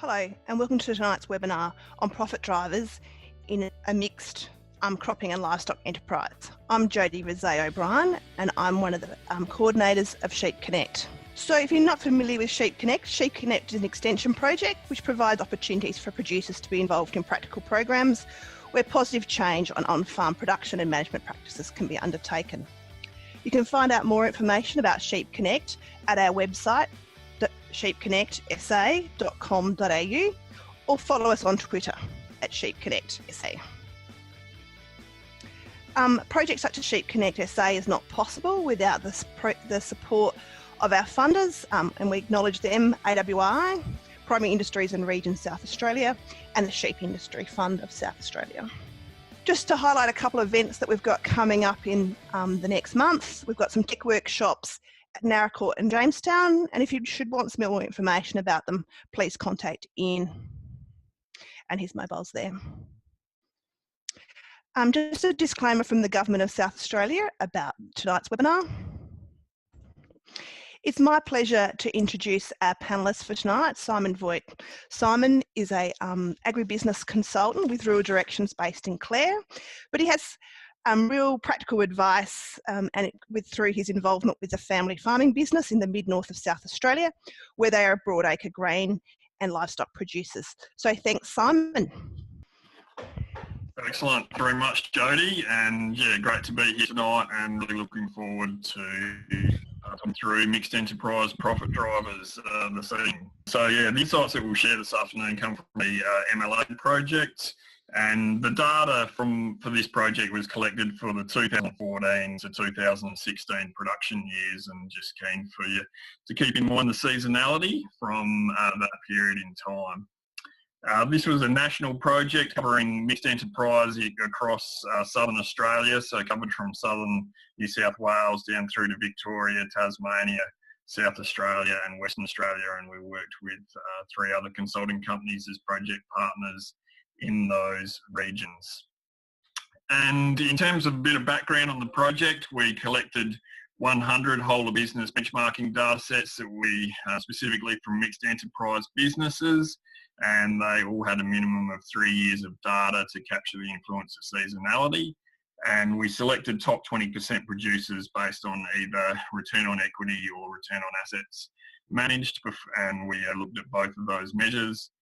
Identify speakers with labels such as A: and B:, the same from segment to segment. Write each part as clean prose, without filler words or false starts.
A: Hello and welcome to tonight's webinar on profit drivers in a mixed cropping and livestock enterprise. I'm Jodie Rizzo O'Brien and I'm one of the coordinators of Sheep Connect. So if you're not familiar with Sheep Connect is an extension project which provides opportunities for producers to be involved in practical programs where positive change on on-farm production and management practices can be undertaken. You can find out more information about Sheep Connect at our website sheepconnectsa.com.au or follow us on Twitter at sheepconnectsa. Projects such as Sheep Connect SA is not possible without the support of our funders, and we acknowledge them: AWI, Primary Industries and Regions South Australia, and the Sheep Industry Fund of South Australia. Just to highlight a couple of events that we've got coming up in the next month, we've got some tech workshops at Narracourt and Jamestown, and if you should want some more information about them, please contact Ian, and his mobile's there. Just a disclaimer from the Government of South Australia about tonight's webinar. It's my pleasure to introduce our panellists for tonight, Simon Voigt. Simon is a agribusiness consultant with Rural Directions based in Clare, but he has real practical advice through his involvement with the family farming business in the mid-north of South Australia, where they are broadacre grain and livestock producers. So thanks, Simon.
B: Excellent, very much, Jodie, and yeah, great to be here tonight and really looking forward to come through mixed enterprise profit drivers this evening. So yeah, the insights that we'll share this afternoon come from the MLA project. And the data for this project was collected for the 2014 to 2016 production years, and just keen for you to keep in mind the seasonality from that period in time. This was a national project covering mixed enterprise across southern Australia, so covered from southern New South Wales down through to Victoria, Tasmania, South Australia and Western Australia, and we worked with 3 other consulting companies as project partners in those regions. And in terms of a bit of background on the project, we collected 100 whole of business benchmarking data sets that we specifically from mixed enterprise businesses, and they all had a minimum of 3 years of data to capture the influence of seasonality. And we selected top 20% producers based on either return on equity or return on assets managed, and we looked at both of those measures.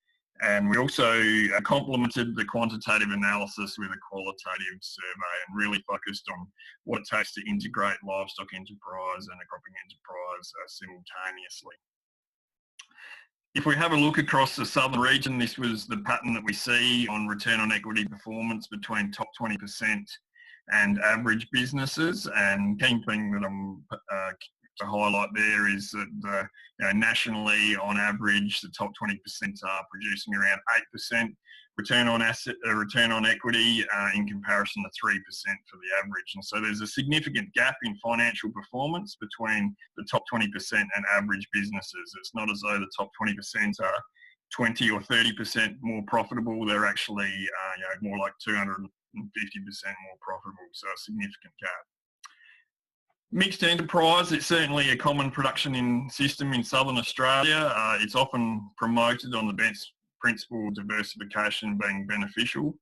B: And we also complemented the quantitative analysis with a qualitative survey and really focused on what it takes to integrate livestock enterprise and a cropping enterprise simultaneously. If we have a look across the southern region, this was the pattern that we see on return on equity performance between top 20% and average businesses. And key thing that I'm to highlight there is that nationally, on average, the top 20% are producing around 8% return on equity in comparison to 3% for the average. And so there's a significant gap in financial performance between the top 20% and average businesses. It's not as though the top 20% are 20 or 30% more profitable. They're actually more like 250% more profitable, so a significant gap. Mixed enterprise, it's certainly a common production system in southern Australia. It's often promoted on the principle of diversification being beneficial.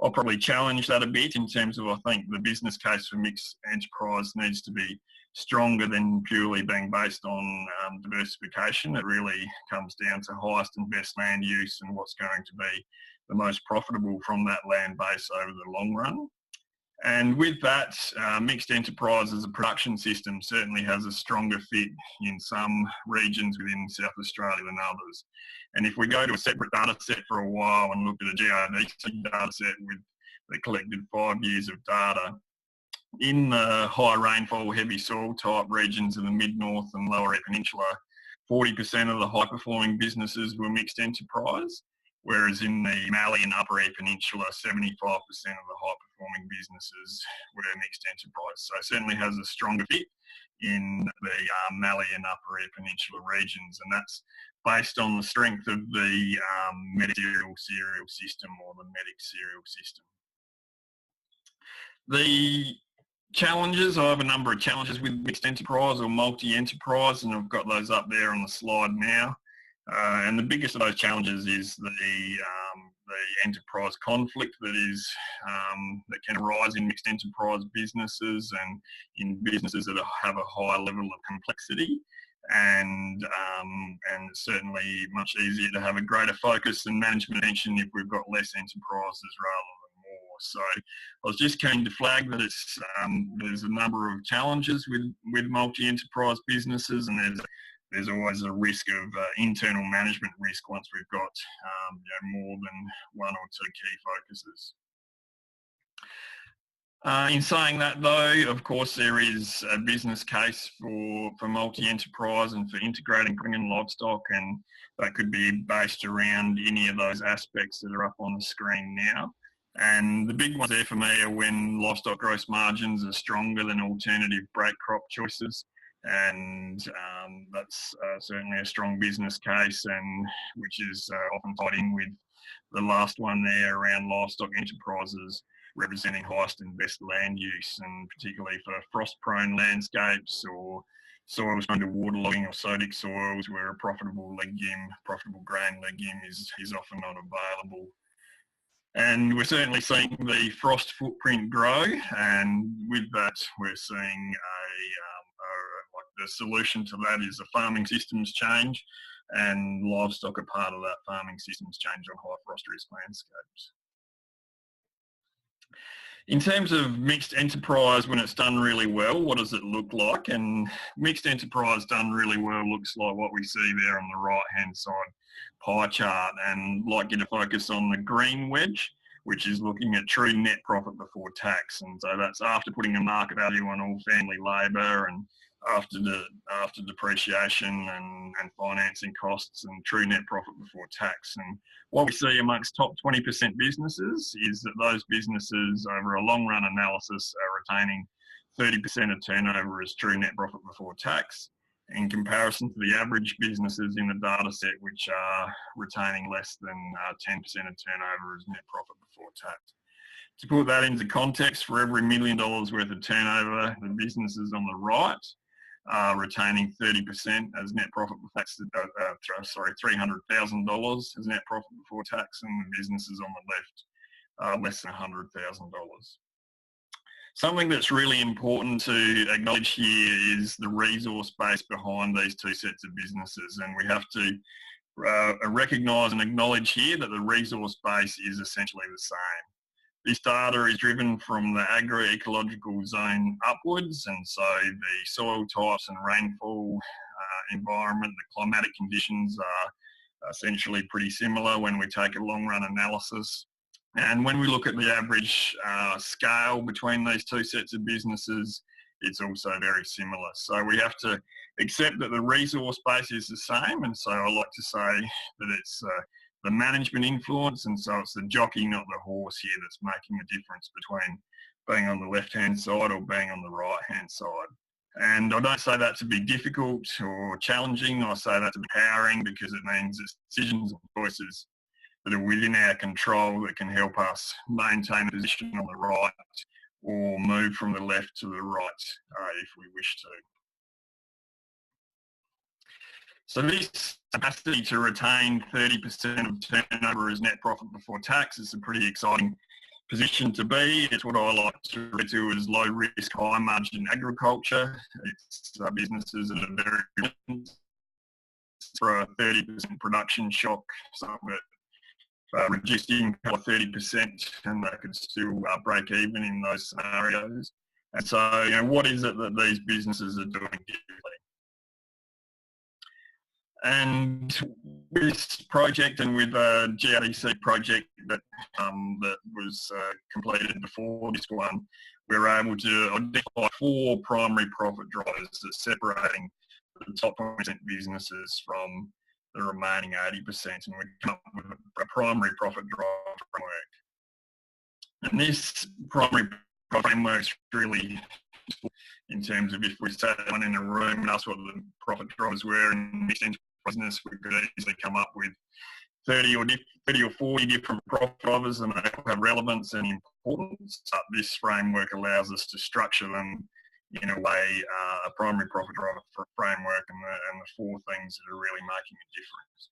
B: I'll probably challenge that a bit in terms of, I think the business case for mixed enterprise needs to be stronger than purely being based on diversification. It really comes down to highest and best land use and what's going to be the most profitable from that land base over the long run. And with that, mixed enterprise as a production system certainly has a stronger fit in some regions within South Australia than others. And if we go to a separate data set for a while and look at a GRDC data set that collected 5 years of data, in the high rainfall, heavy soil type regions in the mid-north and lower Eyre Peninsula, 40% of the high performing businesses were mixed enterprise, whereas in the Mallee and Upper Eyre Peninsula, 75% of the high-performing businesses were mixed enterprise. So it certainly has a stronger fit in the Mallee and Upper Eyre Peninsula regions, and that's based on the strength of the medic cereal system or the medic cereal system. The challenges, I have a number of challenges with mixed enterprise or multi-enterprise, and I've got those up there on the slide now. And the biggest of those challenges is the enterprise conflict that can arise in mixed enterprise businesses and in businesses that have a high level of complexity. And it's certainly much easier to have a greater focus and management attention if we've got less enterprises rather than more. So I was just keen to flag that there's a number of challenges with multi-enterprise businesses, and there's always a risk of internal management risk once we've got more than one or two key focuses. In saying that though, of course, there is a business case for multi-enterprise and for integrating and livestock, and that could be based around any of those aspects that are up on the screen now. And the big ones there for me are when livestock gross margins are stronger than alternative break crop choices. And that's certainly a strong business case, and which is often tied in with the last one there around livestock enterprises representing highest and best land use, and particularly for frost-prone landscapes or soils under waterlogging or sodic soils where a profitable grain legume is often not available. And we're certainly seeing the frost footprint grow, and with that we're seeing the solution to that is a farming systems change, and livestock are part of that farming systems change on high frost risk landscapes. In terms of mixed enterprise, when it's done really well, what does it look like? And mixed enterprise done really well looks like what we see there on the right-hand side pie chart, and I'd like you to focus on the green wedge, which is looking at true net profit before tax. And so that's after putting a market value on all family labour and after depreciation and financing costs and true net profit before tax. And what we see amongst top 20% businesses is that those businesses over a long run analysis are retaining 30% of turnover as true net profit before tax, in comparison to the average businesses in the data set, which are retaining less than 10% of turnover as net profit before tax. To put that into context, for every $1 million worth of turnover, the businesses on the right are retaining 30% as net profit before tax, $300,000 as net profit before tax, and the businesses on the left are less than $100,000. Something that's really important to acknowledge here is the resource base behind these two sets of businesses, and we have to recognise and acknowledge here that the resource base is essentially the same. This data is driven from the agroecological zone upwards, and so the soil types and rainfall environment, the climatic conditions are essentially pretty similar when we take a long run analysis. And when we look at the average scale between these two sets of businesses, it's also very similar. So we have to accept that the resource base is the same, and so I like to say that it's the management influence, and so it's the jockey, not the horse here, that's making the difference between being on the left-hand side or being on the right-hand side. And I don't say that to be difficult or challenging, I say that to be empowering, because it means it's decisions and choices that are within our control that can help us maintain a position on the right or move from the left to the right if we wish to. So this capacity to retain 30% of turnover as net profit before tax is a pretty exciting position to be. It's what I like to refer to as low risk, high margin agriculture. It's businesses that are very important for a 30% production shock, so that reduced income by 30%, and they could still break even in those scenarios. And so, what is it that these businesses are doing differently? And with this project and with a GRDC project that was completed before this one, we were able to identify 4 primary profit drivers that separating the top 20% businesses from the remaining 80%, and we come up with a primary profit driver framework. And this primary profit framework is really, in terms of if we sat one in a room and asked what the profit drivers were in this business, we could easily come up with 30 or 40 different profit drivers, and they all have relevance and importance. But this framework allows us to structure them in a way, a primary profit driver framework, and the 4 things that are really making a difference.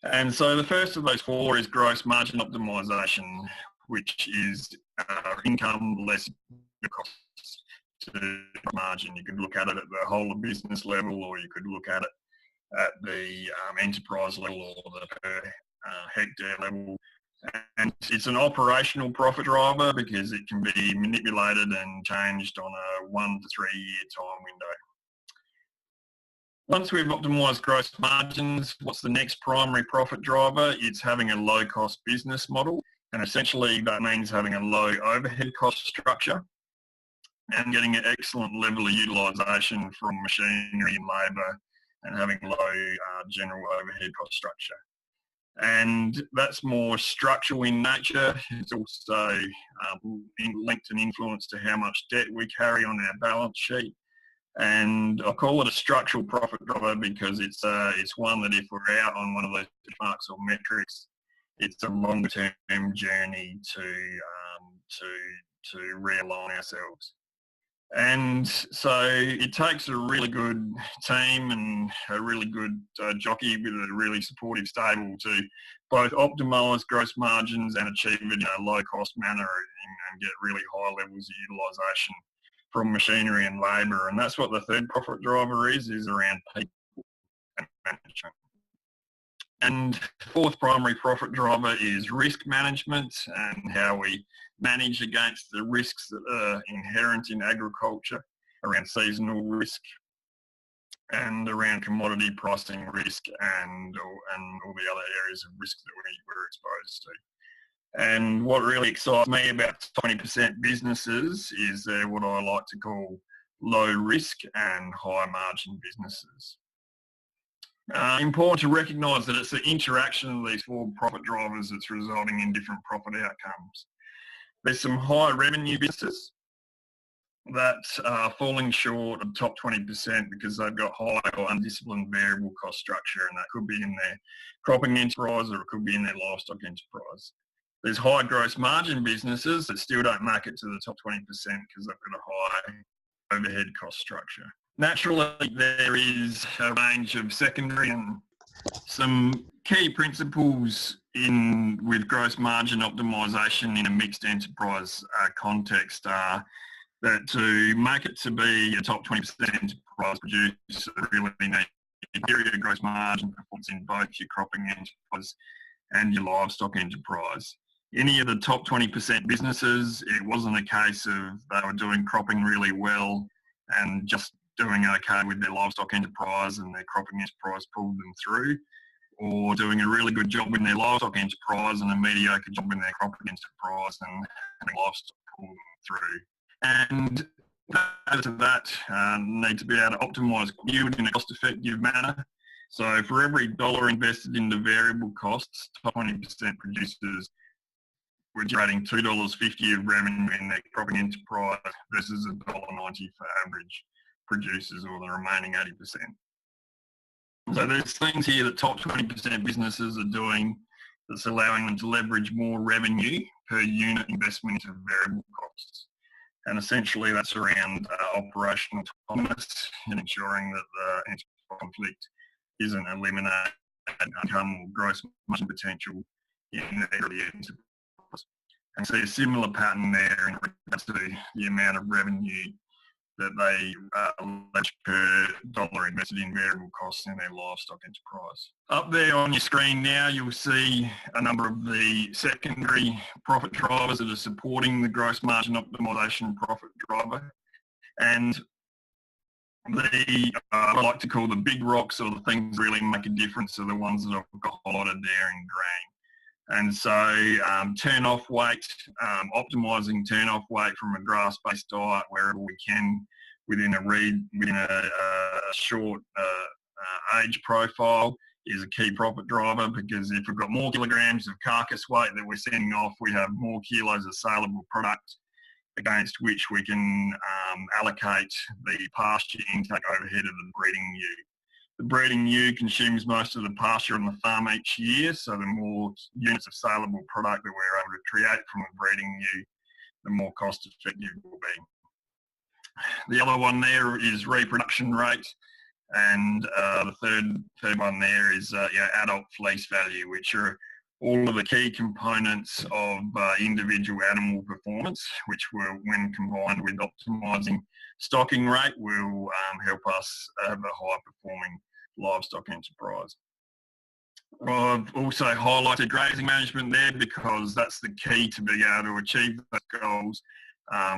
B: And so the first of those four is gross margin optimisation, which is income less costs to margin. You could look at it at the whole of business level, or you could look at it at the enterprise level or the per hectare level. And it's an operational profit driver because it can be manipulated and changed on a 1 to 3 year time window. Once we've optimised gross margins, what's the next primary profit driver? It's having a low cost business model. And essentially that means having a low overhead cost structure and getting an excellent level of utilisation from machinery and labour and having low general overhead cost structure. And that's more structural in nature. It's also linked and influenced to how much debt we carry on our balance sheet. And I call it a structural profit driver because it's one that if we're out on one of those marks or metrics, it's a longer-term journey to realign ourselves. And so it takes a really good team and a really good jockey with a really supportive stable to both optimise gross margins and achieve it in a low-cost manner and get really high levels of utilisation from machinery and labour. And that's what the third profit driver is around people and management. And fourth primary profit driver is risk management and how we manage against the risks that are inherent in agriculture around seasonal risk and around commodity pricing risk and all the other areas of risk that we're exposed to. And what really excites me about 20% businesses is they're what I like to call low risk and high margin businesses. Important to recognise that it's the interaction of these four profit drivers that's resulting in different profit outcomes. There's some high revenue businesses that are falling short of top 20% because they've got high or undisciplined variable cost structure, and that could be in their cropping enterprise or it could be in their livestock enterprise. There's high gross margin businesses that still don't make it to the top 20% because they've got a high overhead cost structure. Naturally, there is a range of secondary and some key principles with gross margin optimisation in a mixed enterprise context are that to make it to be a top 20% enterprise producer, really need superior gross margin performance in both your cropping enterprise and your livestock enterprise. Any of the top 20% businesses, it wasn't a case of they were doing cropping really well and just doing okay with their livestock enterprise and their cropping enterprise pulled them through, or doing a really good job in their livestock enterprise and a mediocre job in their cropping enterprise and livestock pull them through. And added to that, need to be able to optimise yield in a cost-effective manner. So for every dollar invested into variable costs, top 20% producers were generating $2.50 of revenue in their cropping enterprise versus $1.90 for average producers or the remaining 80%. So there's things here that top 20% businesses are doing that's allowing them to leverage more revenue per unit investment into variable costs. And essentially that's around operational autonomous and ensuring that the enterprise conflict isn't eliminated income or gross margin potential in the enterprise. And see a similar pattern there in regards to the amount of revenue that they leverage per dollar invested in variable costs in their livestock enterprise. Up there on your screen now, you'll see a number of the secondary profit drivers that are supporting the gross margin optimisation profit driver. And the I like to call the big rocks, or the things that really make a difference, are the ones that I've got highlighted there in green. And so turn-off weight, optimising turn-off weight from a grass-based diet wherever we can within a short age profile is a key profit driver, because if we've got more kilograms of carcass weight that we're sending off, we have more kilos of saleable product against which we can allocate the pasture intake overhead of the breeding ewe. The breeding ewe consumes most of the pasture on the farm each year, so the more units of saleable product that we're able to create from a breeding ewe, the more cost effective it will be. The other one there is reproduction rate. And the third one there is adult fleece value, which are all of the key components of individual animal performance, which will, when combined with optimising stocking rate, will help us have a high performing livestock enterprise. I've also highlighted grazing management there because that's the key to being able to achieve those goals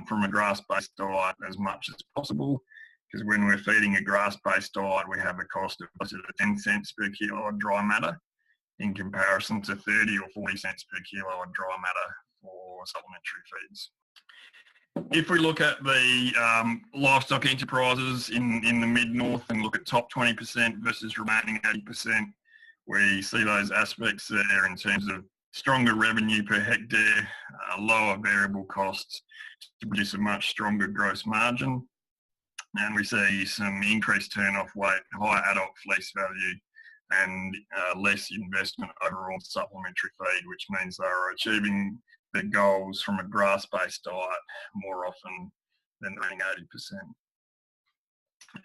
B: from a grass-based diet as much as possible. Because when we're feeding a grass-based diet, we have a cost of 10 cents per kilo of dry matter in comparison to 30 or 40 cents per kilo of dry matter for supplementary feeds. If we look at the livestock enterprises in the mid-north and look at top 20% versus remaining 80%, we see those aspects there in terms of stronger revenue per hectare, lower variable costs to produce a much stronger gross margin. And we see some increased turn-off weight, higher adult fleece value, and less investment overall in supplementary feed, which means they are achieving their goals from a grass-based diet more often than running 80%.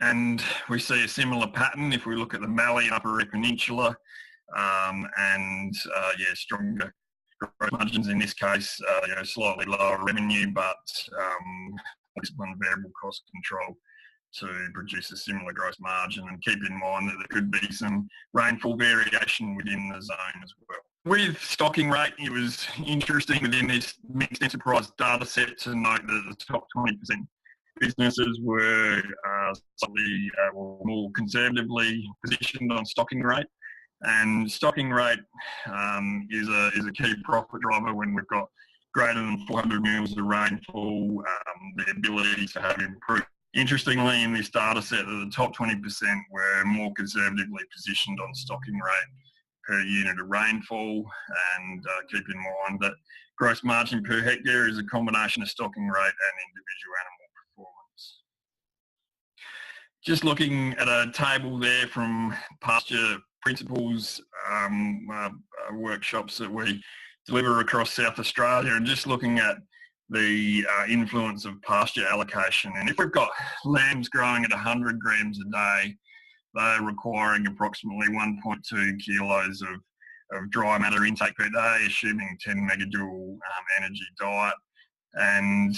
B: And we see a similar pattern if we look at the Mallee Upper Eyre Peninsula, stronger gross margins in this case, slightly lower revenue, but disciplined variable cost control to produce a similar gross margin. And keep in mind that there could be some rainfall variation within the zone as well. With stocking rate, it was interesting within this mixed enterprise data set to note that the top 20% businesses were slightly more conservatively positioned on stocking rate. And stocking rate is a key profit driver when we've got greater than 400 mils of rainfall, the ability to have improved. Interestingly, in this data set, the top 20% were more conservatively positioned on stocking rate per unit of rainfall, and keep in mind that gross margin per hectare is a combination of stocking rate and individual animal performance. Just looking at a table there from pasture principles workshops that we deliver across South Australia, and just looking at the influence of pasture allocation. And if we've got lambs growing at 100 grams a day, they're requiring approximately 1.2 kilos of dry matter intake per day, assuming 10 megajoule energy diet. And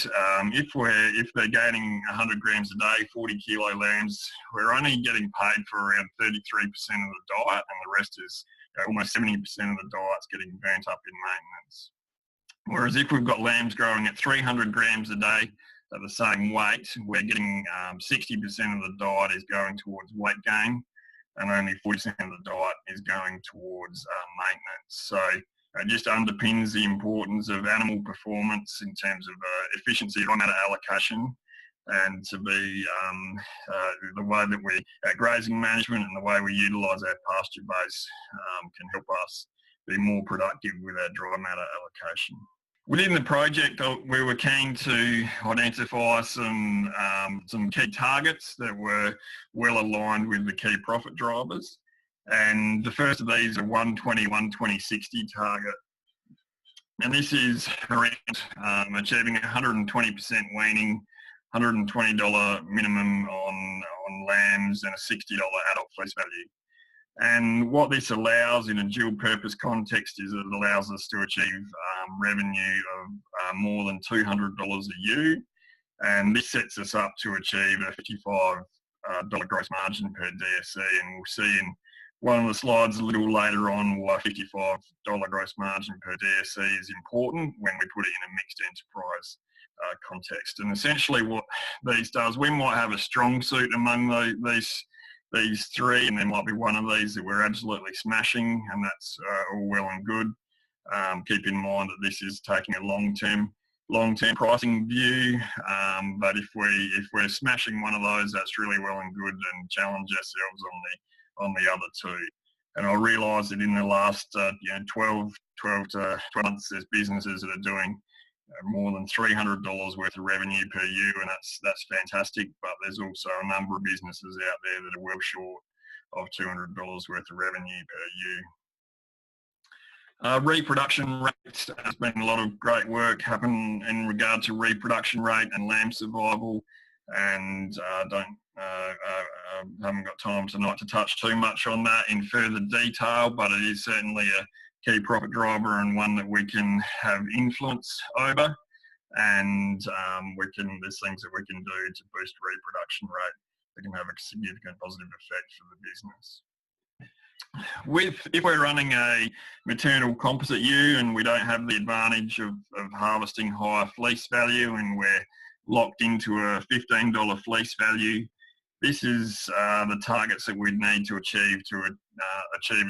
B: if they're gaining 100 grams a day, 40 kilo lambs, we're only getting paid for around 33% of the diet, and the rest is almost 70% of the diet's getting burnt up in maintenance. Whereas if we've got lambs growing at 300 grams a day at the same weight, we're getting 60% of the diet is going towards weight gain, and only 40% of the diet is going towards maintenance. So it just underpins the importance of animal performance in terms of efficiency of matter allocation, and to be the way that we, grazing management and the way we utilise our pasture base can help us be more productive with our dry matter allocation. Within the project, we were keen to identify some key targets that were well aligned with the key profit drivers. And the first of these are 120, 120, 60 target. And this is around achieving 120% weaning, $120 minimum on lambs, and a $60 adult fleece value. And what this allows in a dual purpose context is it allows us to achieve revenue of more than $200 a ewe. And this sets us up to achieve a $55 gross margin per DSC. And we'll see in one of the slides a little later on why $55 gross margin per DSC is important when we put it in a mixed enterprise context. And essentially what these does, we might have a strong suit among these three, and there might be one of these that we're absolutely smashing, and that's all well and good. Keep in mind that this is taking a long-term pricing view, but if we're smashing one of those, that's really well and good, and challenge ourselves on the other two. And I realise that in the last 12 to 12 months, there's businesses that are doing more than $300 worth of revenue per ewe, and that's fantastic. But there's also a number of businesses out there that are well short of $200 worth of revenue per ewe. Reproduction rate, there's been a lot of great work happen in regard to reproduction rate and lamb survival, and haven't got time tonight to touch too much on that in further detail, but it is certainly a key profit driver and one that we can have influence over. And there's things that we can do to boost reproduction rate that can have a significant positive effect for the business. If we're running a maternal composite ewe and we don't have the advantage of harvesting higher fleece value and we're locked into a $15 fleece value, this is the targets that we'd need to achieve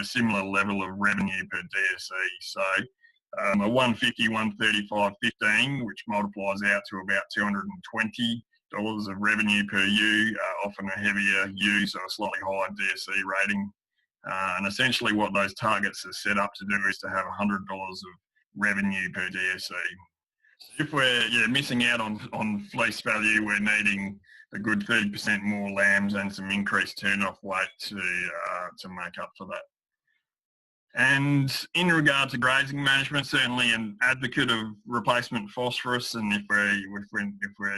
B: a similar level of revenue per DSE. So a 150, 135, 15, which multiplies out to about $220 of revenue per ewe, often a heavier ewe, so a slightly higher DSE rating. And essentially what those targets are set up to do is to have $100 of revenue per DSE. If we're missing out on fleece value, we're needing a good 30% more lambs and some increased turn-off weight to make up for that. And in regard to grazing management, certainly an advocate of replacement phosphorus, and if we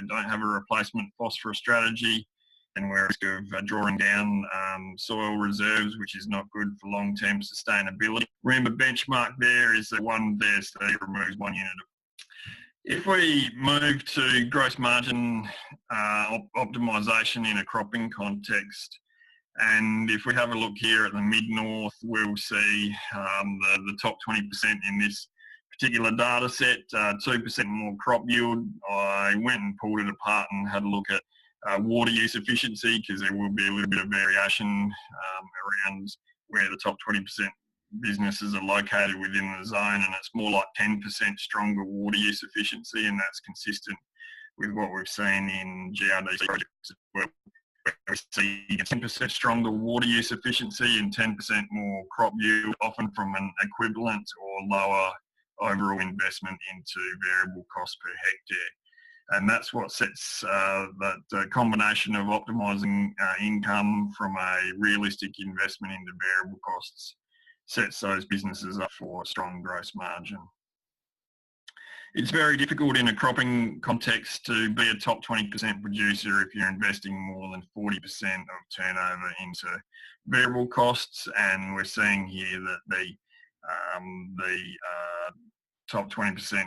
B: don't have a replacement phosphorus strategy, and we're at risk of drawing down soil reserves, which is not good for long-term sustainability. Remember, benchmark there is that one DSE removes 1 unit of. If we move to gross margin optimisation in a cropping context, and if we have a look here at the mid-north, we'll see the top 20% in this particular data set, 2% more crop yield. I went and pulled it apart and had a look at water use efficiency, because there will be a little bit of variation around where the top 20% businesses are located within the zone, and it's more like 10% stronger water use efficiency, and that's consistent with what we've seen in GRDC projects as well. We see 10% stronger water use efficiency and 10% more crop yield, often from an equivalent or lower overall investment into variable cost per hectare. And that's what sets that combination of optimising income from a realistic investment into variable costs, sets those businesses up for a strong gross margin. It's very difficult in a cropping context to be a top 20% producer if you're investing more than 40% of turnover into variable costs, and we're seeing here that the top 20%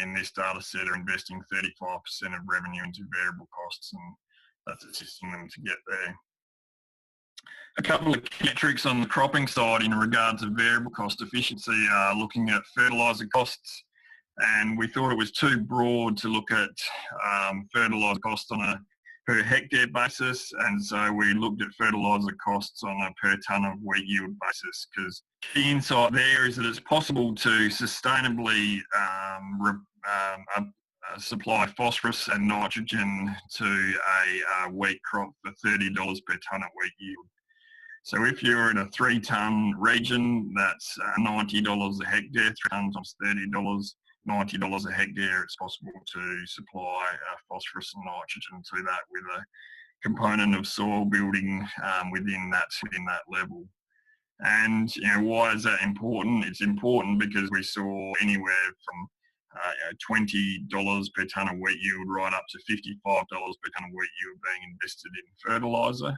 B: in this data set are investing 35% of revenue into variable costs, and that's assisting them to get there. A couple of metrics on the cropping side in regards to variable cost efficiency are looking at fertiliser costs, and we thought it was too broad to look at fertiliser costs on a per hectare basis, and so we looked at fertiliser costs on a per tonne of wheat yield basis, because the insight there is that it's possible to sustainably supply phosphorus and nitrogen to a wheat crop for $30 per tonne at wheat yield. So if you're in a 3 tonne region, that's $90 a hectare, 3 tonnes times $30, $90 a hectare. It's possible to supply phosphorus and nitrogen to that with a component of soil building within that level. And why is that important? It's important because we saw anywhere from $20 per tonne of wheat yield right up to $55 per tonne of wheat yield being invested in fertiliser.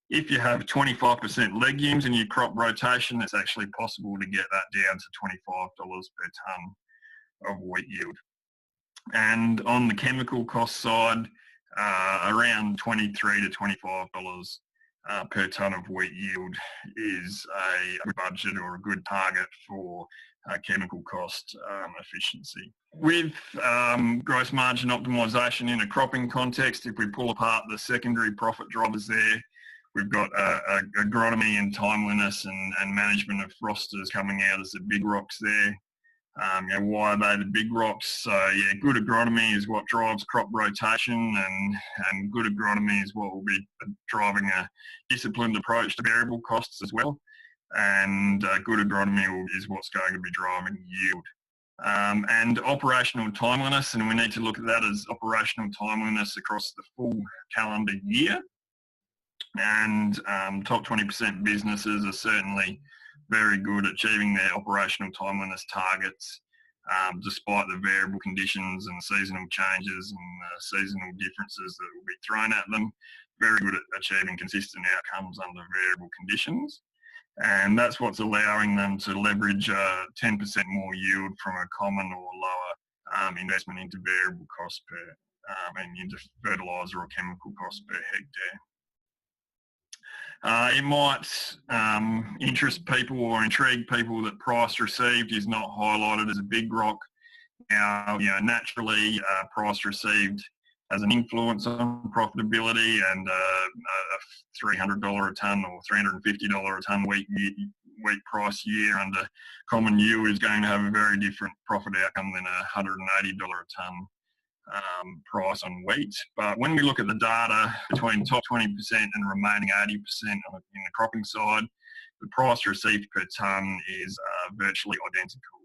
B: If you have 25% legumes in your crop rotation, it's actually possible to get that down to $25 per tonne of wheat yield. And on the chemical cost side, around $23 to $25 per tonne of wheat yield is a good budget or a good target for chemical cost efficiency. With gross margin optimisation in a cropping context, if we pull apart the secondary profit drivers there, we've got agronomy and timeliness and management of frosters coming out as the big rocks there. Why are they the big rocks? So good agronomy is what drives crop rotation, and good agronomy is what will be driving a disciplined approach to variable costs as well. And good agronomy is what's going to be driving yield. And operational timeliness, and we need to look at that as operational timeliness across the full calendar year. And top 20% businesses are certainly very good at achieving their operational timeliness targets, despite the variable conditions and seasonal changes and seasonal differences that will be thrown at them. very good at achieving consistent outcomes under variable conditions. And that's what's allowing them to leverage 10% more yield from a common or lower investment into variable cost per, and into fertiliser or chemical cost per hectare. It might interest people or intrigue people that price received is not highlighted as a big rock. Now, naturally, price received has an influence on profitability, and a $300 a tonne or $350 a tonne wheat price year under common yield is going to have a very different profit outcome than a $180 a tonne price on wheat. But when we look at the data between top 20% and remaining 80% in the cropping side, the price received per tonne is virtually identical.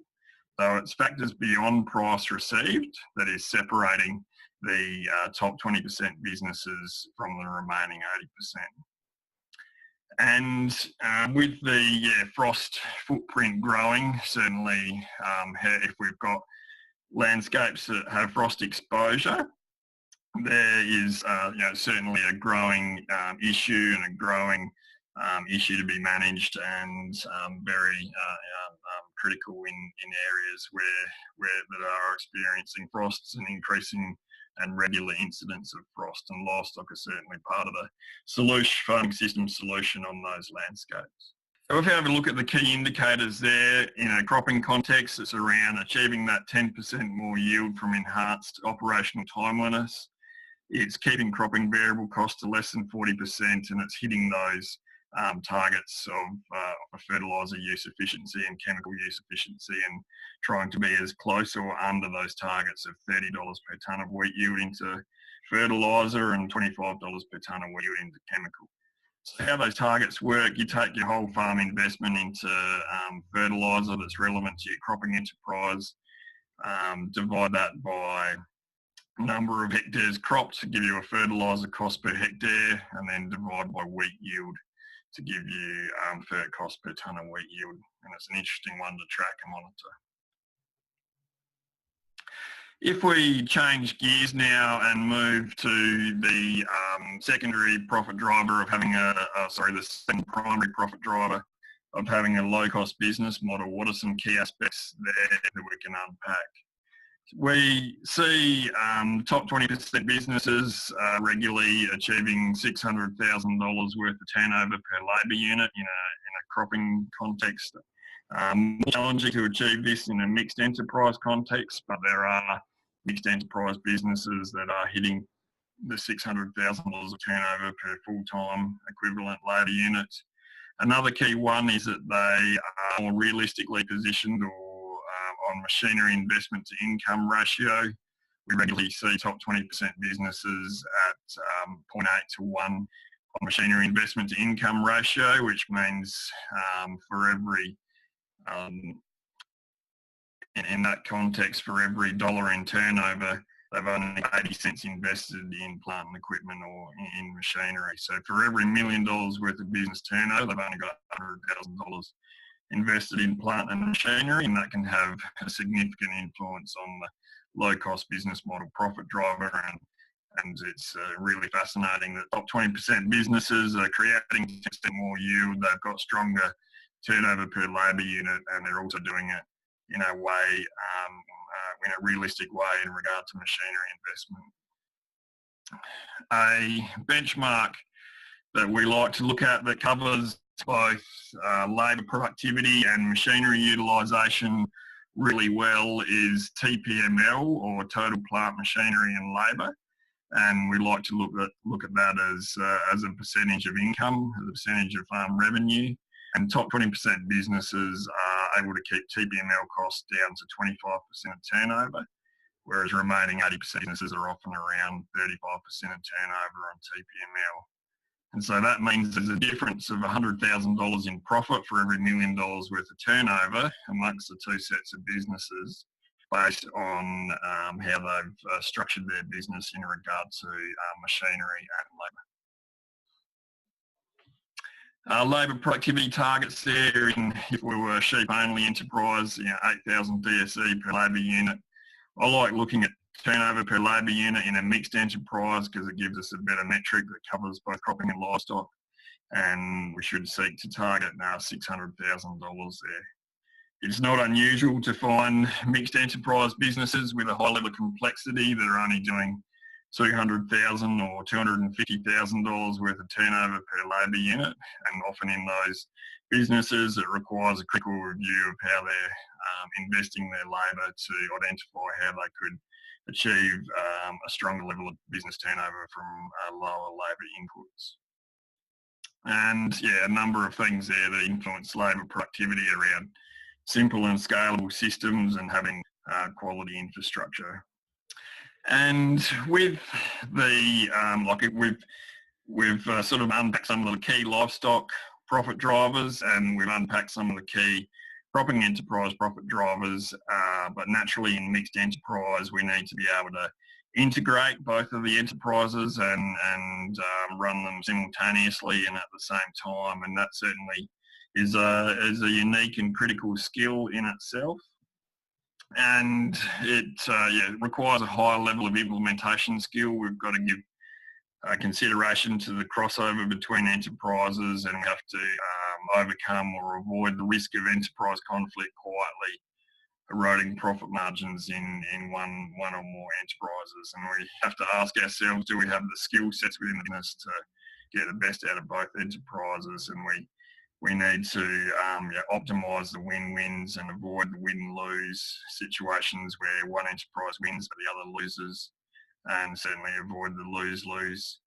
B: So it's factors beyond price received that is separating the top 20% businesses from the remaining 80%. And with the frost footprint growing, certainly if we've got landscapes that have frost exposure, there is certainly a growing issue and a growing issue to be managed, and very critical in areas where that are experiencing frosts and increasing and regular incidents of frost, and livestock is certainly part of the farming system solution on those landscapes. So if you have a look at the key indicators there, in a cropping context, it's around achieving that 10% more yield from enhanced operational timeliness. It's keeping cropping variable costs to less than 40%, and it's hitting those targets of fertiliser use efficiency and chemical use efficiency, and trying to be as close or under those targets of $30 per tonne of wheat yield into fertiliser and $25 per tonne of wheat yield into chemical. So how those targets work, you take your whole farm investment into fertiliser that's relevant to your cropping enterprise, divide that by number of hectares cropped to give you a fertiliser cost per hectare, and then divide by wheat yield to give you fert cost per tonne of wheat yield. And it's an interesting one to track and monitor. If we change gears now and move to the secondary profit driver of having the second primary profit driver of having a low-cost business model, what are some key aspects there that we can unpack? We see top 20% businesses regularly achieving $600,000 worth of turnover per labour unit in a cropping context. More challenging to achieve this in a mixed enterprise context, but there are mixed enterprise businesses that are hitting the $600,000 of turnover per full-time equivalent labour unit. Another key one is that they are more realistically positioned on machinery investment to income ratio. We regularly see top 20% businesses at 0.8 to 1 on machinery investment to income ratio, which means for every in that context, for every dollar in turnover, they've only 80 cents invested in plant and equipment or in machinery. So for every $1 million worth of business turnover, they've only got $100,000 invested in plant and machinery, and that can have a significant influence on the low-cost business model profit driver. And it's really fascinating that top 20% businesses are creating 10% more yield. They've got stronger turnover per labour unit, and they're also doing it in a way, in a realistic way in regard to machinery investment. A benchmark that we like to look at that covers both labour productivity and machinery utilisation really well is TPML, or total plant machinery and labour, and we like to look at that as a percentage of income, as a percentage of farm revenue. And top 20% businesses are able to keep TPML costs down to 25% of turnover, whereas remaining 80% businesses are often around 35% of turnover on TPML. And so that means there's a difference of $100,000 in profit for every $1 million worth of turnover amongst the two sets of businesses, based on how they've structured their business in regard to machinery and labour. Labour productivity targets there, if we were a sheep only enterprise, 8,000 DSE per labour unit. I like looking at turnover per labour unit in a mixed enterprise because it gives us a better metric that covers both cropping and livestock, and we should seek to target now $600,000 there. It's not unusual to find mixed enterprise businesses with a high level of complexity that are only doing $200,000 or $250,000 worth of turnover per labour unit, and often in those businesses it requires a critical review of how they're investing their labour to identify how they could achieve a stronger level of business turnover from lower labour inputs. And yeah, a number of things there that influence labour productivity around simple and scalable systems and having quality infrastructure. And with the we've sort of unpacked some of the key livestock profit drivers, and we've unpacked some of the key cropping enterprise profit drivers, but naturally in mixed enterprise we need to be able to integrate both of the enterprises and run them simultaneously and at the same time, and that certainly is a unique and critical skill in itself. And it requires a higher level of implementation skill. We've got to give consideration to the crossover between enterprises, and we have to overcome or avoid the risk of enterprise conflict quietly eroding profit margins in one or more enterprises. And we have to ask ourselves, do we have the skill sets within the business to get the best out of both enterprises? And we need to optimise the win-wins and avoid the win-lose situations where one enterprise wins but the other loses, and certainly avoid the lose-lose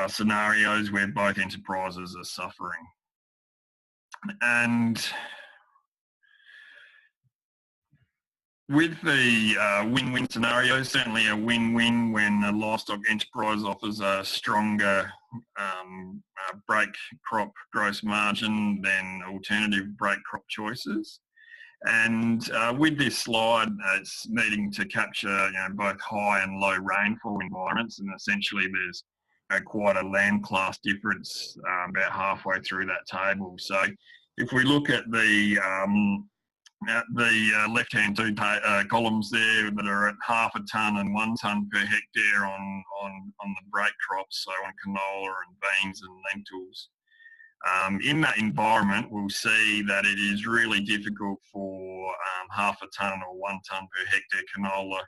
B: scenarios where both enterprises are suffering. And with the win-win scenarios, certainly a win-win when a livestock enterprise offers a stronger break crop gross margin than alternative break crop choices. And with this slide, it's needing to capture both high and low rainfall environments, and essentially there's quite a land class difference about halfway through that table. So if we look at the left-hand two columns there that are at 0.5 tonne and 1 tonne per hectare on the break crops, so on canola and beans and lentils. In that environment, we'll see that it is really difficult for 0.5 tonne or 1 tonne per hectare canola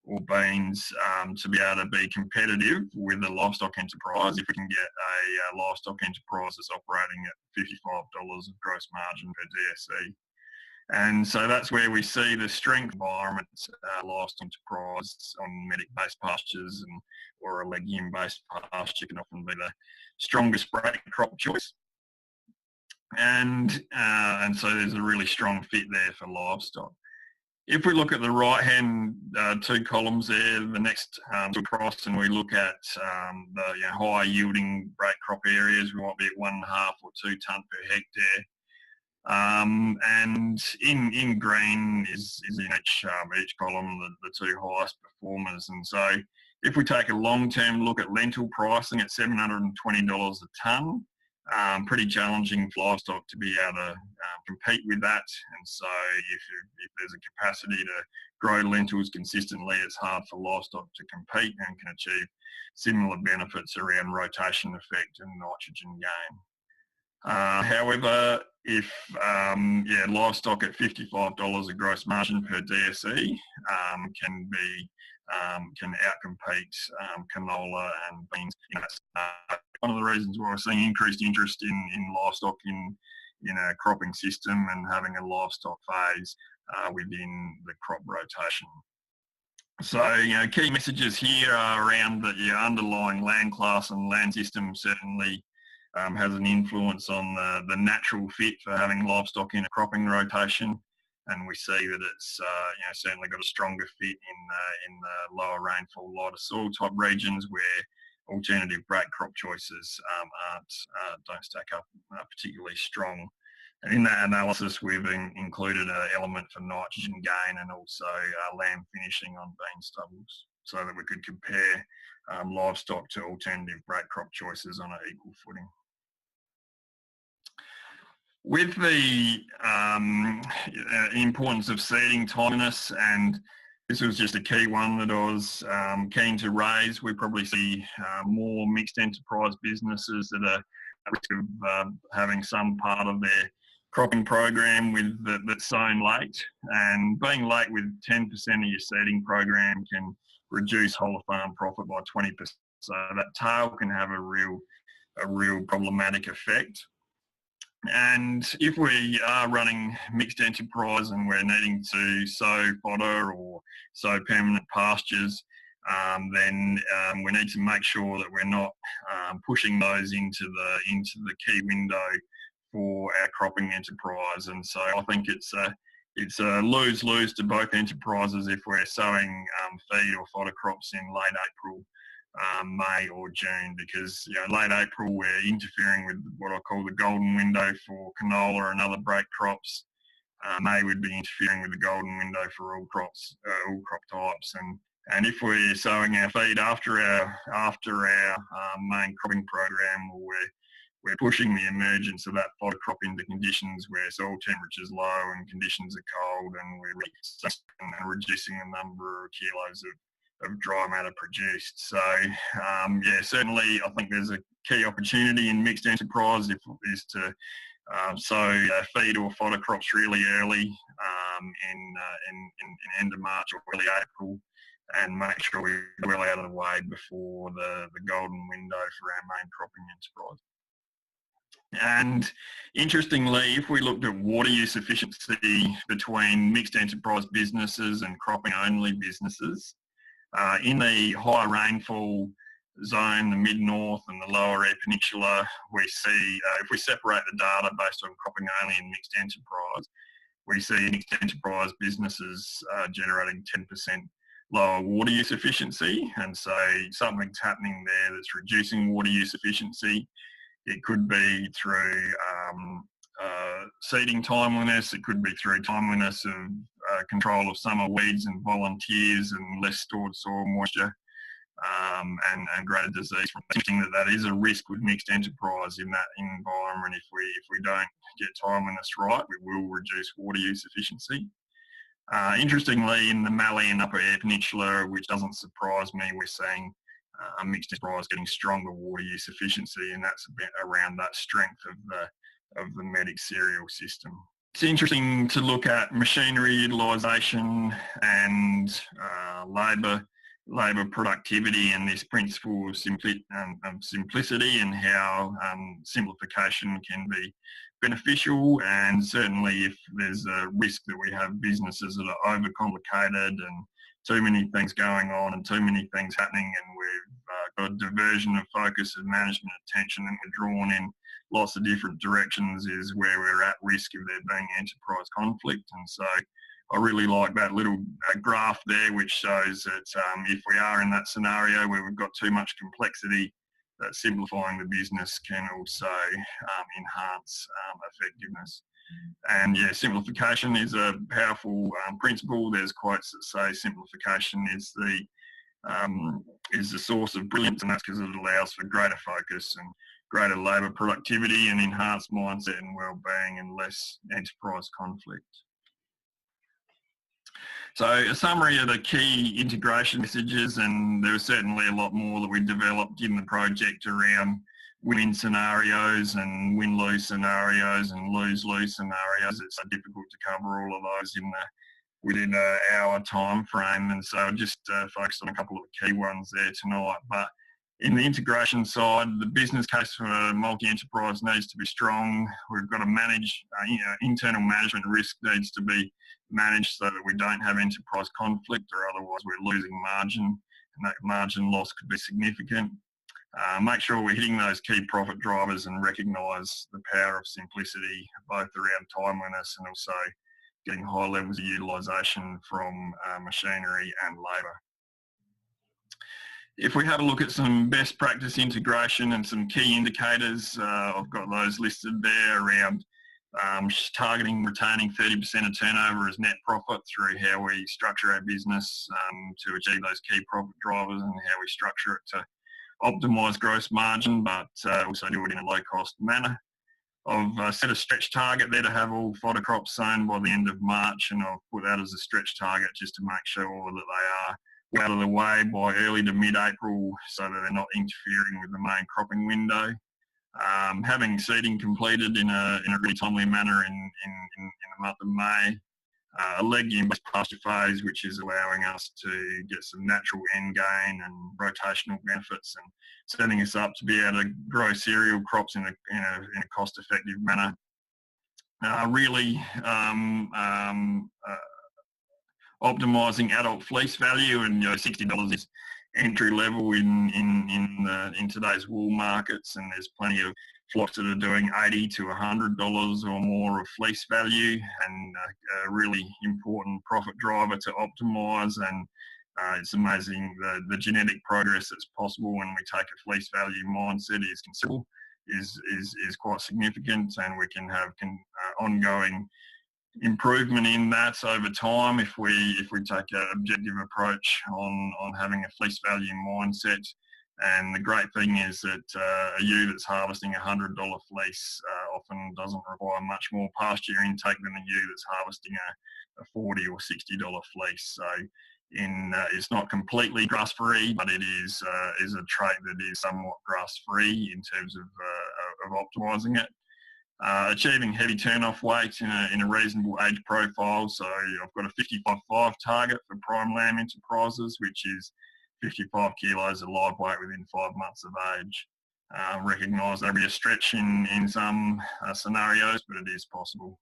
B: or beans to be able to be competitive with a livestock enterprise if we can get a livestock enterprise that's operating at $55 of gross margin per DSE. And so that's where we see the strength environments, livestock enterprise on medic-based pastures or a legume-based pasture can often be the strongest break crop choice. And so there's a really strong fit there for livestock. If we look at the right-hand two columns there, the next across, and we look at the high yielding break crop areas, we might be at 1.5 or 2 tonne per hectare. And in green is in each column the two highest performers. And so if we take a long-term look at lentil pricing at $720 a tonne, pretty challenging for livestock to be able to compete with that. And so if there's a capacity to grow lentils consistently, it's hard for livestock to compete and can achieve similar benefits around rotation effect and nitrogen gain. However, if livestock at $55 a gross margin per DSE can outcompete canola and beans. That's one of the reasons why we're seeing increased interest in livestock in a cropping system and having a livestock phase within the crop rotation. So, key messages here are around the underlying land class and land system certainly has an influence on the natural fit for having livestock in a cropping rotation, and we see that it's certainly got a stronger fit in the lower rainfall, lighter soil type regions where alternative break crop choices don't stack up particularly strong. And in that analysis, we've included an element for nitrogen gain and also land finishing on bean stubbles, so that we could compare livestock to alternative break crop choices on an equal footing. With the importance of seeding timeliness and this was just a key one that I was keen to raise. We probably see more mixed enterprise businesses that are at risk of having some part of their cropping program that's sown late, and being late with 10% of your seeding program can reduce whole of farm profit by 20%. So that tail can have a real problematic effect. And if we are running mixed enterprise and we're needing to sow fodder or sow permanent pastures, then we need to make sure that we're not pushing those into the key window for our cropping enterprise. And so I think it's a lose-lose to both enterprises if we're sowing feed or fodder crops in late April, May or June, because late April we're interfering with what I call the golden window for canola and other break crops. May would be interfering with the golden window for all crops, all crop types, and if we're sowing our feed after our main cropping program, or we're pushing the emergence of that fodder crop into conditions where soil temperature is low and conditions are cold, and we're reducing the number of kilos of dry matter produced. So certainly I think there's a key opportunity in mixed enterprise is to sow feed or fodder crops really early in end of March or early April, and make sure we're well out of the way before the golden window for our main cropping enterprise. And interestingly, if we looked at water use efficiency between mixed enterprise businesses and cropping only businesses, in the high rainfall zone, the mid-north and the lower Eyre Peninsula, we see, if we separate the data based on cropping only and mixed enterprise, we see mixed enterprise businesses generating 10% lower water use efficiency. And so something's happening there that's reducing water use efficiency. It could be through seeding timeliness. It could be through timeliness of control of summer weeds and volunteers and less stored soil moisture, and greater disease. Thinking that is a risk with mixed enterprise in that environment. If we don't get timeliness right, we will reduce water use efficiency. Interestingly, in the Mallee and Upper Eyre Peninsula, which doesn't surprise me, we're seeing mixed enterprise getting stronger water use efficiency, and that's a bit around that strength of the medic cereal system. It's interesting to look at machinery utilisation and labour productivity, and this principle of simplicity, and how simplification can be beneficial. And certainly if there's a risk that we have businesses that are overcomplicated and too many things going on and too many things happening, and we've got a diversion of focus and management attention, and we're drawn in lots of different directions, is where we're at risk of there being enterprise conflict. And so I really like that little graph there, which shows that if we are in that scenario where we've got too much complexity, that simplifying the business can also enhance effectiveness. And simplification is a powerful principle. There's quotes that say simplification is the source of brilliance, and that's because it allows for greater focus and greater labour productivity and enhanced mindset and well-being and less enterprise conflict. So a summary of the key integration messages, and there was certainly a lot more that we developed in the project around win scenarios and win-lose scenarios and lose-lose scenarios. It's so difficult to cover all of those within an hour time frame, and so I just focused on a couple of key ones there tonight. But in the integration side, the business case for multi-enterprise needs to be strong. We've got to manage, internal management risk needs to be managed so that we don't have enterprise conflict, or otherwise we're losing margin, and that margin loss could be significant. Make sure we're hitting those key profit drivers and recognise the power of simplicity, both around timeliness and also getting high levels of utilisation from machinery and labour. If we have a look at some best practice integration and some key indicators, I've got those listed there around targeting retaining 30% of turnover as net profit through how we structure our business to achieve those key profit drivers, and how we structure it to optimise gross margin, but also do it in a low-cost manner. set a stretch target there to have all fodder crops sown by the end of March, and I've put that as a stretch target just to make sure that they are out of the way by early to mid-April so that they're not interfering with the main cropping window. Having seeding completed in a really timely manner in the month of May, a legume-based pasture phase, which is allowing us to get some natural end gain and rotational benefits, and setting us up to be able to grow cereal crops in a cost-effective manner. Really optimising adult fleece value, and $60 is entry level in today's wool markets, and there's plenty of flocks that are doing $80 to $100 or more of fleece value, and a really important profit driver to optimise. And it's amazing the genetic progress that's possible when we take a fleece value mindset is considerable, is quite significant, and we can have ongoing improvement in that over time if we take an objective approach on having a fleece value mindset. And the great thing is that a ewe that's harvesting $100 fleece often doesn't require much more pasture intake than a ewe that's harvesting a $40 or $60 fleece. So it's not completely grass free, but it is a trait that is somewhat grass free in terms of optimising it. Achieving heavy turn-off weight in a reasonable age profile. So I've got a 55.5 target for prime lamb enterprises, which is 55 kilos of live weight within 5 months of age. Recognise there'll be a stretch in some scenarios, but it is possible.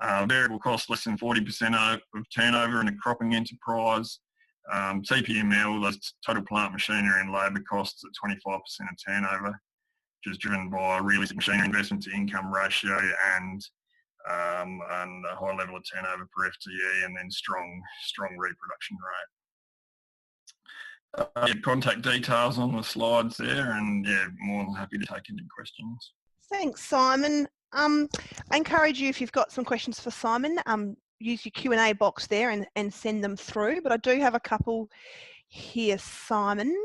B: Variable cost less than 40% of turnover in a cropping enterprise. TPML, that's total plant machinery and labour costs at 25% of turnover, which is driven by a realistic machinery investment to income ratio and a high level of turnover per FTE, and then strong reproduction rate. Contact details on the slides there, and more than happy to take any questions.
A: Thanks, Simon. I encourage you, if you've got some questions for Simon, use your Q&A box there and send them through. But I do have a couple here, Simon.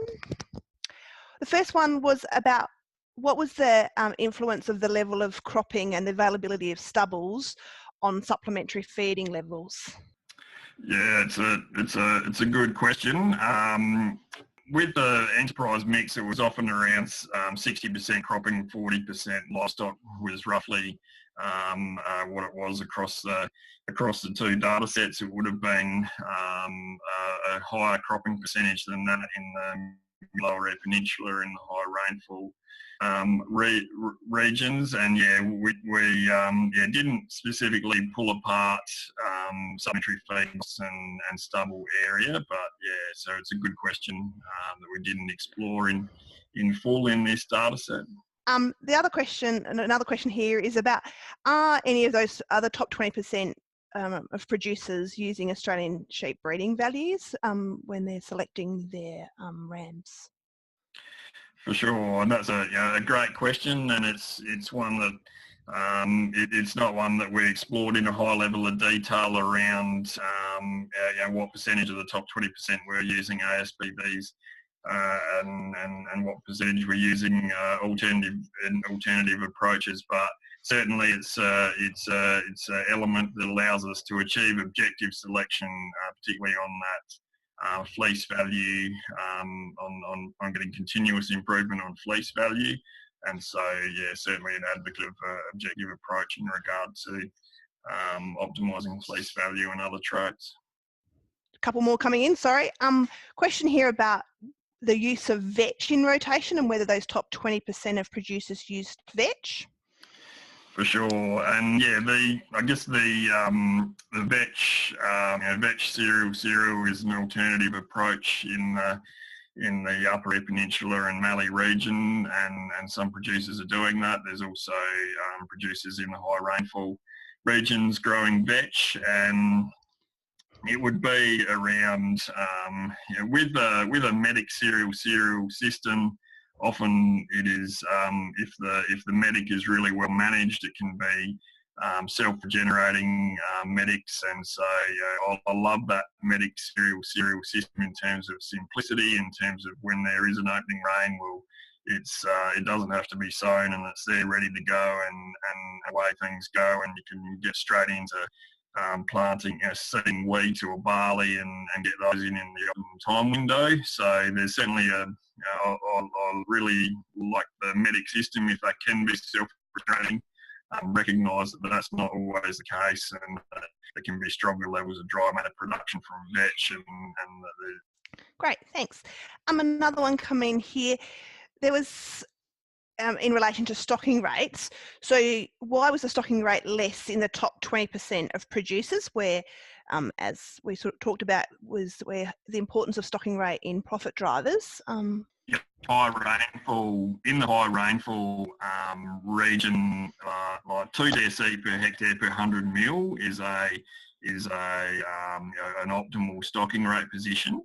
A: The first one was about what was the influence of the level of cropping and the availability of stubbles on supplementary feeding levels?
B: Yeah, it's a good question. With the enterprise mix, it was often around 60% cropping, 40% livestock was roughly what it was across the two data sets. It would have been a higher cropping percentage than that in the lower Eyre Peninsula in the high rainfall regions, and we didn't specifically pull apart supplementary feeds and stubble area, but so it's a good question that we didn't explore in full in this data set.
A: The other question, and another question here, is about, are any of those other top 20% of producers using Australian sheep breeding values when they're selecting their rams?
B: For sure, and that's a great question, and it's one that it's not one that we explored in a high level of detail around what percentage of the top 20% we're using ASBBs and what percentage we're using alternative approaches, but certainly it's an element that allows us to achieve objective selection, particularly on that fleece value, on getting continuous improvement on fleece value. And so, certainly an advocate of objective approach in regard to optimising fleece value and other traits.
A: A couple more coming in, sorry. Question here about the use of vetch in rotation and whether those top 20% of producers used vetch.
B: For sure, and I guess the vetch cereal is an alternative approach in the upper Eyre Peninsula and Mallee region, and some producers are doing that. There's also producers in the high rainfall regions growing vetch, and it would be around with a medic cereal system. Often it is, if the medic is really well managed, it can be self-generating medics, and so I love that medic cereal system in terms of simplicity, in terms of when there is an opening rain, we'll it doesn't have to be sown, and it's there ready to go, and away things go, and you can get straight into planting, seeding wheat or barley and get those in the time window. So there's certainly I really like the medic system if they can be self-restraining. Recognise that that's not always the case, and that there can be stronger levels of dry matter production from vetch and
A: Great, thanks. Another one come in here. There was in relation to stocking rates. So why was the stocking rate less in the top 20% of producers, where, as we sort of talked about, was where the importance of stocking rate in profit drivers?
B: High rainfall, in the high rainfall region, like 2 DSE per hectare per 100 mil is an optimal stocking rate position,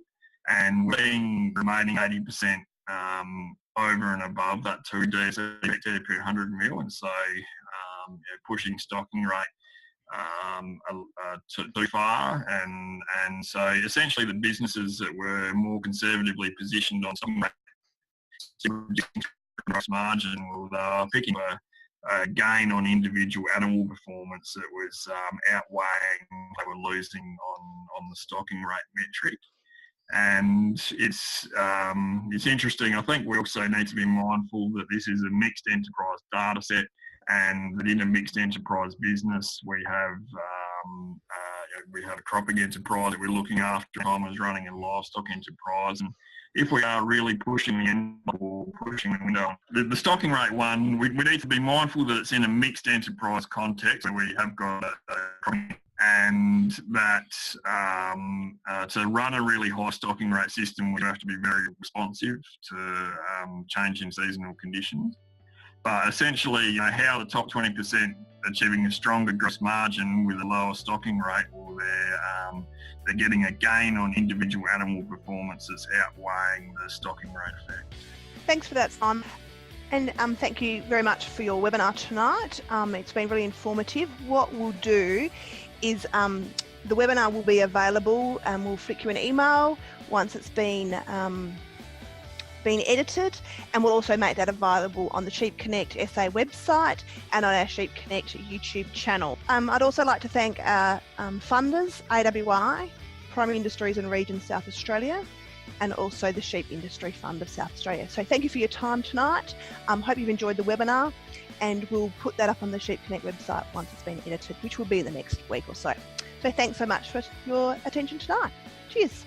B: and being remaining 80% over and above that 2 DSE hectare per 100 mil, and so pushing stocking rate too far, and so essentially the businesses that were more conservatively positioned on stocking rate margin, well, they were picking a gain on individual animal performance that was outweighing what they were losing on the stocking rate metric. And it's interesting. I think we also need to be mindful that this is a mixed enterprise data set, and that in a mixed enterprise business we have a cropping enterprise that we're looking after, farmers running a livestock enterprise, and if we are really pushing the end or pushing the window, the stocking rate one, we need to be mindful that it's in a mixed enterprise context where we have got and that to run a really high stocking rate system, we have to be very responsive to changing seasonal conditions. But essentially, how the top 20% achieving a stronger gross margin with a lower stocking rate, or they're getting a gain on individual animal performance that's outweighing the stocking rate effect.
A: Thanks for that, Simon. And thank you very much for your webinar tonight. It's been really informative. What we'll do is the webinar will be available, and we'll flick you an email once it's been edited, and we'll also make that available on the Sheep Connect SA website and on our Sheep Connect YouTube channel. I'd also like to thank our funders, AWI, Primary Industries and Regions South Australia, and also the Sheep Industry Fund of South Australia. So thank you for your time tonight. Hope you've enjoyed the webinar, and we'll put that up on the Sheep Connect website once it's been edited, which will be in the next week or so. So thanks so much for your attention tonight. Cheers.